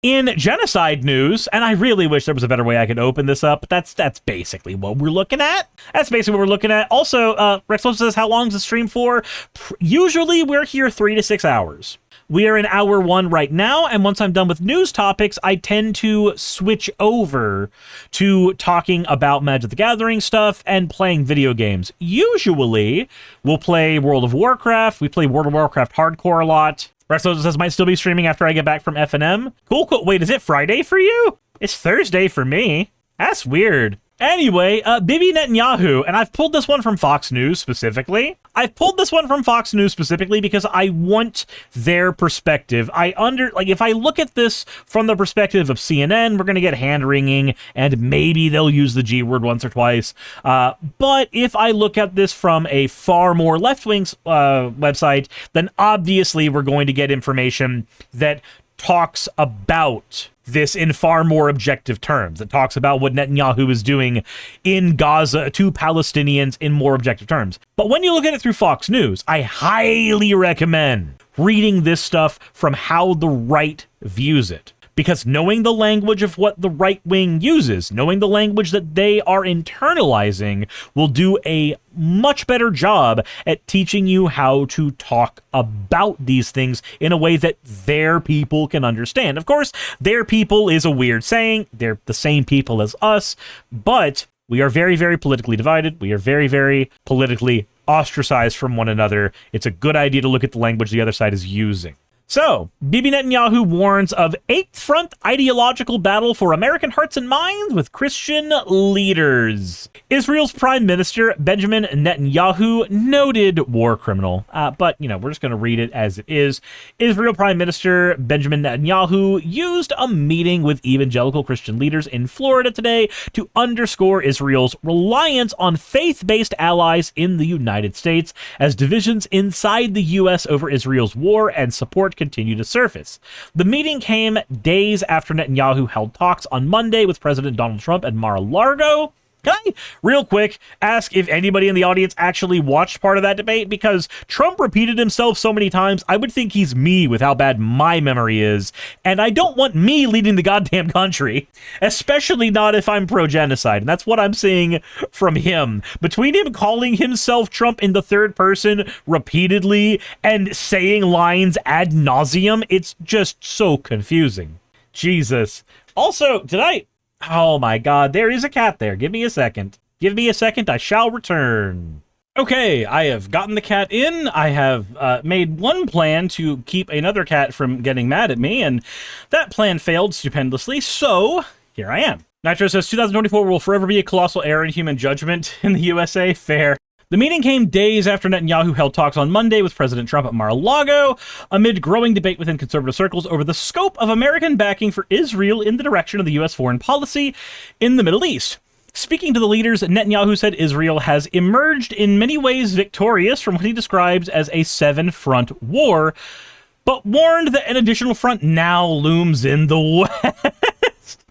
In genocide news, and I really wish there was a better way I could open this up, but that's basically what we're looking at. Also, Rex says, how long is the stream for? Usually we're here 3 to 6 hours. We are in hour 1 right now, and once I'm done with news topics, I tend to switch over to talking about Magic the Gathering stuff and playing video games. Usually, we'll play World of Warcraft. We play World of Warcraft Hardcore a lot. Resto says, might still be streaming after I get back from FNM. Cool. Wait, is it Friday for you? It's Thursday for me. That's weird. Anyway, Bibi Netanyahu, and I've pulled this one from Fox News specifically. Because I want their perspective. If I look at this from the perspective of CNN, we're going to get hand-wringing, and maybe they'll use the G word once or twice. But if I look at this from a far more left-wing website, then obviously we're going to get information that talks about this in far more objective terms. It talks about what Netanyahu is doing in Gaza to Palestinians in more objective terms. But when you look at it through Fox News, I highly recommend reading this stuff from how the right views it. Because knowing the language of what the right wing uses, knowing the language that they are internalizing, will do a much better job at teaching you how to talk about these things in a way that their people can understand. Of course, their people is a weird saying. They're the same people as us, but we are very, very politically divided. We are very, very politically ostracized from one another. It's a good idea to look at the language the other side is using. So, Bibi Netanyahu warns of Eighth Front ideological battle for American hearts and minds with Christian leaders. Israel's Prime Minister, Benjamin Netanyahu, noted war criminal. But, we're just going to read it as it is. Israel Prime Minister Benjamin Netanyahu used a meeting with evangelical Christian leaders in Florida today to underscore Israel's reliance on faith-based allies in the United States as divisions inside the U.S. over Israel's war and support continue to surface. The meeting came days after Netanyahu held talks on Monday with President Donald Trump at Mar-a-Lago. Can I, real quick, ask if anybody in the audience actually watched part of that debate? Because Trump repeated himself so many times, I would think he's me with how bad my memory is, and I don't want me leading the goddamn country, especially not if I'm pro-genocide, and that's what I'm seeing from him. Between him calling himself Trump in the third person repeatedly and saying lines ad nauseum, it's just so confusing. Jesus. Also, tonight, oh my god, there is a cat there. Give me a second. I shall return. Okay, I have gotten the cat in. I have made one plan to keep another cat from getting mad at me, and that plan failed stupendously, so here I am. Nitro says, 2024 will forever be a colossal error in human judgment in the USA. Fair. The meeting came days after Netanyahu held talks on Monday with President Trump at Mar-a-Lago, amid growing debate within conservative circles over the scope of American backing for Israel in the direction of the U.S. foreign policy in the Middle East. Speaking to the leaders, Netanyahu said Israel has emerged in many ways victorious from what he describes as a 7-front war, but warned that an additional front now looms in the West.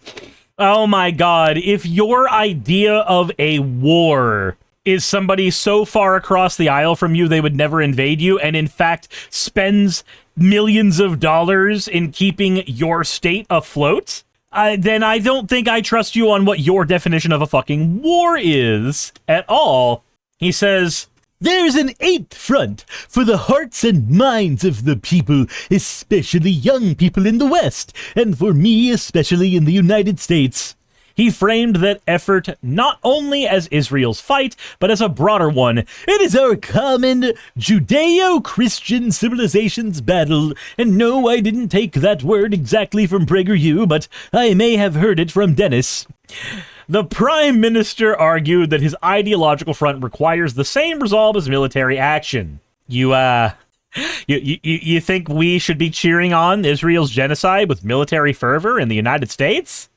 Oh my god, if your idea of a war is somebody so far across the aisle from you they would never invade you, and in fact spends millions of dollars in keeping your state afloat, then I don't think I trust you on what your definition of a fucking war is at all. He says, there's an 8th front for the hearts and minds of the people, especially young people in the West, and for me, especially in the United States. He framed that effort not only as Israel's fight, but as a broader one. It is our common Judeo-Christian civilization's battle, and no, I didn't take that word exactly from PragerU, but I may have heard it from Dennis. The Prime Minister argued that his ideological front requires the same resolve as military action. You think we should be cheering on Israel's genocide with military fervor in the United States?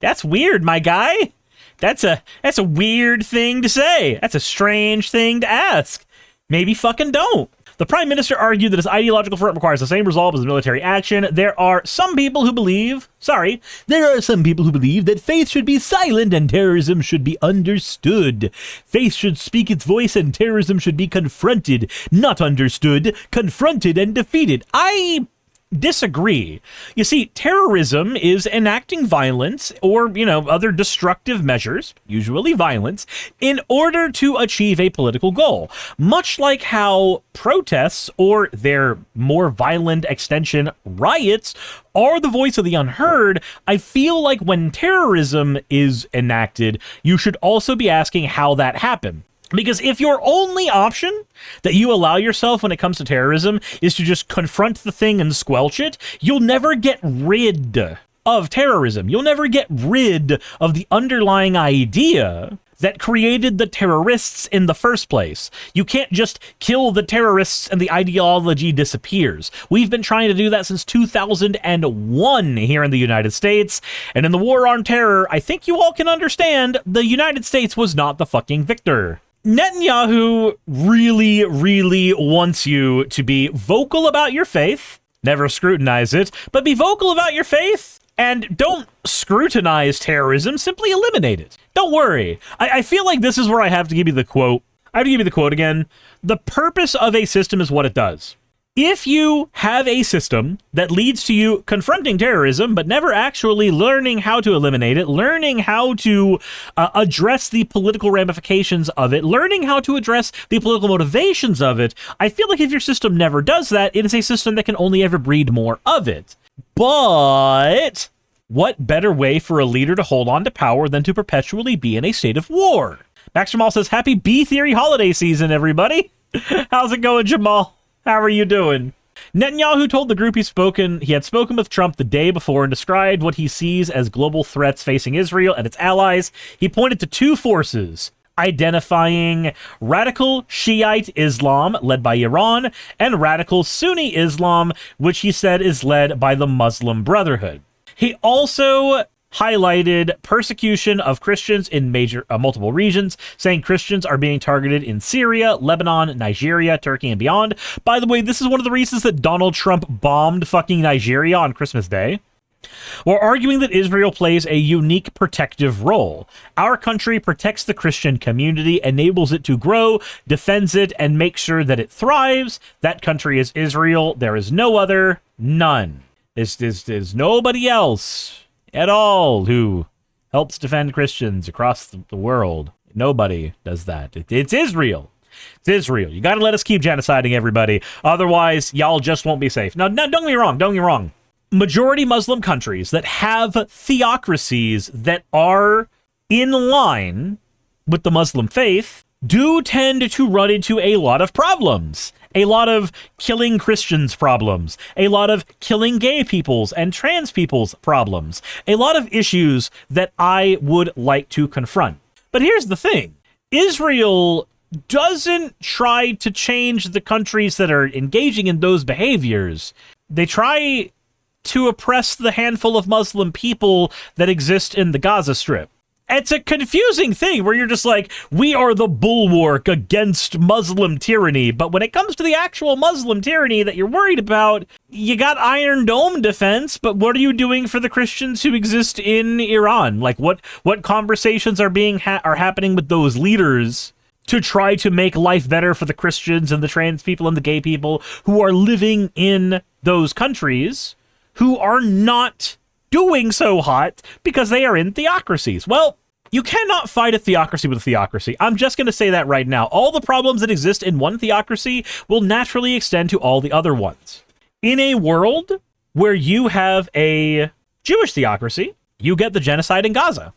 That's weird, my guy. That's a weird thing to say. That's a strange thing to ask. Maybe fucking don't. The Prime Minister argued that his ideological front requires the same resolve as military action. There are some people who believe that faith should be silent and terrorism should be understood. Faith should speak its voice and terrorism should be confronted, not understood, confronted and defeated. I disagree. You see, terrorism is enacting violence or, other destructive measures, usually violence, in order to achieve a political goal. Much like how protests, or their more violent extension, riots, are the voice of the unheard, I feel like when terrorism is enacted, you should also be asking how that happened. Because if your only option that you allow yourself when it comes to terrorism is to just confront the thing and squelch it, you'll never get rid of terrorism. You'll never get rid of the underlying idea that created the terrorists in the first place. You can't just kill the terrorists and the ideology disappears. We've been trying to do that since 2001 here in the United States, and in the war on terror, I think you all can understand the United States was not the fucking victor. Netanyahu really, really wants you to be vocal about your faith, never scrutinize it, but be vocal about your faith, and don't scrutinize terrorism, simply eliminate it. Don't worry. I feel like this is where I have to give you the quote. I have to give you the quote again. The purpose of a system is what it does. If you have a system that leads to you confronting terrorism, but never actually learning how to eliminate it, learning how to address the political ramifications of it, learning how to address the political motivations of it, I feel like if your system never does that, it is a system that can only ever breed more of it. But what better way for a leader to hold on to power than to perpetually be in a state of war? Max Jamal says, happy B-Theory holiday season, everybody. How's it going, Jamal? How are you doing? Netanyahu told the group he had spoken with Trump the day before and described what he sees as global threats facing Israel and its allies. He pointed to two forces, identifying radical Shiite Islam, led by Iran, and radical Sunni Islam, which he said is led by the Muslim Brotherhood. He also highlighted persecution of Christians in multiple regions, saying Christians are being targeted in Syria, Lebanon, Nigeria, Turkey, and beyond. By the way, this is one of the reasons that Donald Trump bombed fucking Nigeria on Christmas Day. We're arguing that Israel plays a unique protective role. Our country protects the Christian community, enables it to grow, defends it, and makes sure that it thrives. That country is Israel. There is no other. None. There's nobody else at all who helps defend Christians across the world. Nobody does that. It's Israel. It's Israel. You got to let us keep genociding everybody. Otherwise, y'all just won't be safe. Now, don't get me wrong. Don't get me wrong. Majority Muslim countries that have theocracies that are in line with the Muslim faith do tend to run into a lot of problems. A lot of killing Christians problems. A lot of killing gay people's and trans people's problems. A lot of issues that I would like to confront. But here's the thing. Israel doesn't try to change the countries that are engaging in those behaviors. They try to oppress the handful of Muslim people that exist in the Gaza Strip. It's a confusing thing where you're just like, we are the bulwark against Muslim tyranny. But when it comes to the actual Muslim tyranny that you're worried about, you got Iron Dome defense, but what are you doing for the Christians who exist in Iran? Like, what conversations are happening with those leaders to try to make life better for the Christians and the trans people and the gay people who are living in those countries, who are not doing so hot because they are in theocracies? Well, you cannot fight a theocracy with a theocracy. I'm just going to say that right now. All the problems that exist in one theocracy will naturally extend to all the other ones. In a world where you have a Jewish theocracy, you get the genocide in Gaza.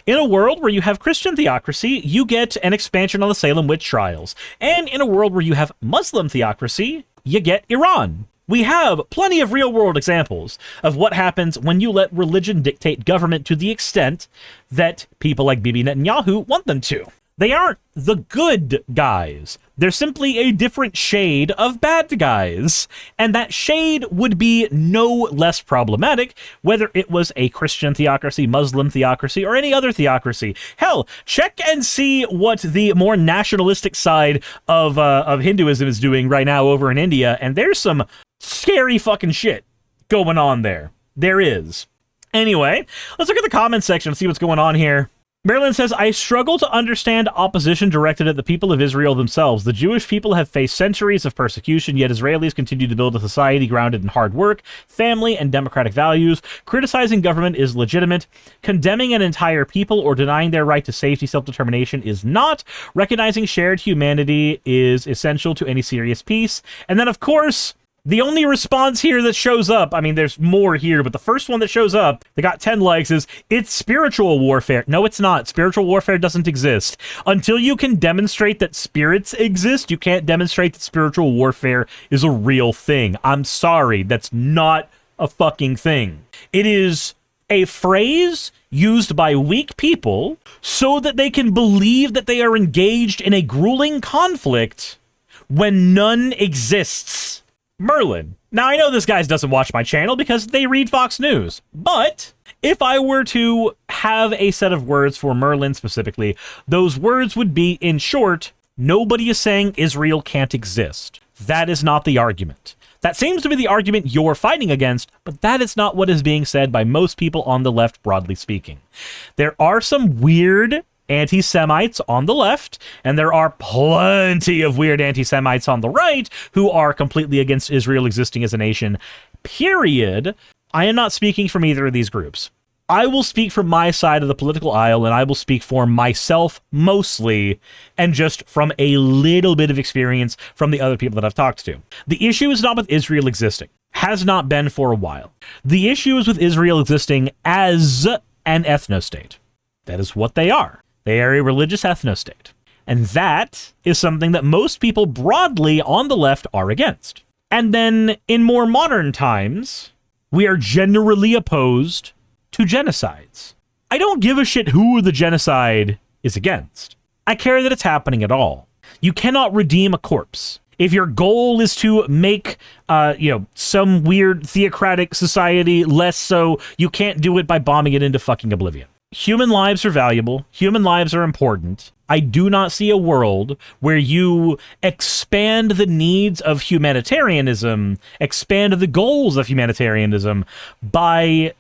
In a world where you have Christian theocracy, you get an expansion on the Salem witch trials. And in a world where you have Muslim theocracy, you get Iran. We have plenty of real-world examples of what happens when you let religion dictate government to the extent that people like Bibi Netanyahu want them to. They aren't the good guys. They're simply a different shade of bad guys. And that shade would be no less problematic whether it was a Christian theocracy, Muslim theocracy, or any other theocracy. Hell, check and see what the more nationalistic side of Hinduism is doing right now over in India, and there's some scary fucking shit going on there. There is. Anyway, let's look at the comments section and see what's going on here. Marilyn says, I struggle to understand opposition directed at the people of Israel themselves. The Jewish people have faced centuries of persecution, yet Israelis continue to build a society grounded in hard work, family, and democratic values. Criticizing government is legitimate. Condemning an entire people or denying their right to safety, self-determination is not. Recognizing shared humanity is essential to any serious peace. And then, of course, the only response here that shows up, I mean, there's more here, but the first one that shows up, they got 10 likes, is, it's spiritual warfare. No, it's not. Spiritual warfare doesn't exist. Until you can demonstrate that spirits exist, you can't demonstrate that spiritual warfare is a real thing. I'm sorry, that's not a fucking thing. It is a phrase used by weak people so that they can believe that they are engaged in a grueling conflict when none exists. Merlin. Now, I know this guy doesn't watch my channel because they read Fox News, but if I were to have a set of words for Merlin specifically, those words would be, in short, nobody is saying Israel can't exist. That is not the argument. That seems to be the argument you're fighting against, but that is not what is being said by most people on the left, broadly speaking. There are some weird anti-Semites on the left, and there are plenty of weird anti-Semites on the right who are completely against Israel existing as a nation, period. I am not speaking from either of these groups. I will speak from my side of the political aisle, and I will speak for myself mostly, and just from a little bit of experience from the other people that I've talked to. The issue is not with Israel existing. Has not been for a while. The issue is with Israel existing as an ethno-state. That is what they are. They are a religious ethno-state. And that is something that most people broadly on the left are against. And then in more modern times, we are generally opposed to genocides. I don't give a shit who the genocide is against. I care that it's happening at all. You cannot redeem a corpse. If your goal is to make, some weird theocratic society less so, you can't do it by bombing it into fucking oblivion. Human lives are valuable. Human lives are important. I do not see a world where you expand the needs of humanitarianism, expand the goals of humanitarianism by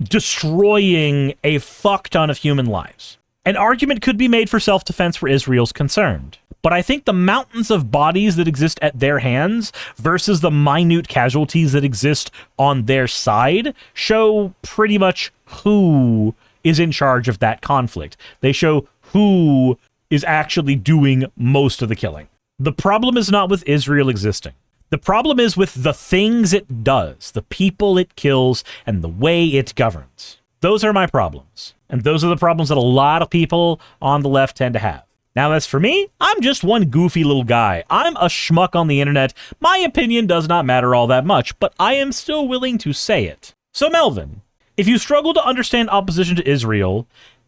destroying a fuck ton of human lives. An argument could be made for self-defense where Israel's concerned. But I think the mountains of bodies that exist at their hands versus the minute casualties that exist on their side show pretty much who is in charge of that conflict. They show who is actually doing most of the killing. The problem is not with Israel existing. The problem is with the things it does, the people it kills, and the way it governs. Those are my problems. And those are the problems that a lot of people on the left tend to have. Now, as for me, I'm just one goofy little guy. I'm a schmuck on the internet. My opinion does not matter all that much, but I am still willing to say it. So, Melvin, if you struggle to understand opposition to Israel,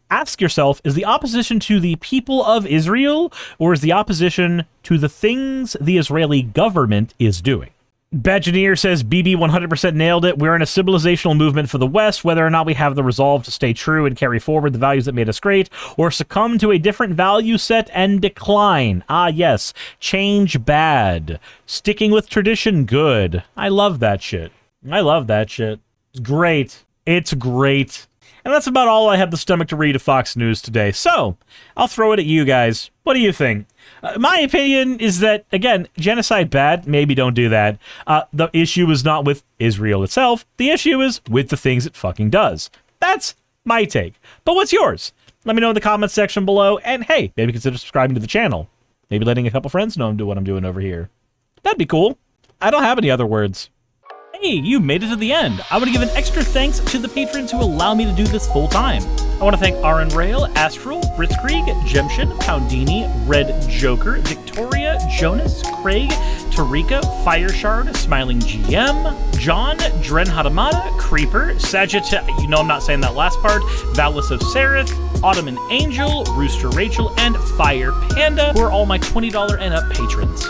ask yourself, is the opposition to the people of Israel, or is the opposition to the things the Israeli government is doing? Badgineer says, BB 100% nailed it. We're in a civilizational movement for the West, whether or not we have the resolve to stay true and carry forward the values that made us great, or succumb to a different value set and decline. Ah, yes. Change bad. Sticking with tradition good. I love that shit. I love that shit. It's great. It's great. And that's about all I have the stomach to read of Fox News today. So, I'll throw it at you guys. What do you think? My opinion is that, again, genocide bad, maybe don't do that. The issue is not with Israel itself. The issue is with the things it fucking does. That's my take. But what's yours? Let me know in the comments section below. And hey, maybe consider subscribing to the channel. Maybe letting a couple friends know what I'm doing over here. That'd be cool. I don't have any other words. Hey, you made it to the end. I want to give an extra thanks to the patrons who allow me to do this full time. I want to thank Aaron Rail, Astral, Britzkrieg, Jemshin, Poundini, Red Joker, Victoria, Jonas, Craig, Tarika, Fireshard, Smiling GM, John, Dren Hadamada, Creeper, Sagitta, you know I'm not saying that last part, Valis of Sereth, Ottoman Angel, Rooster Rachel, and Fire Panda, who are all my $20 and up patrons.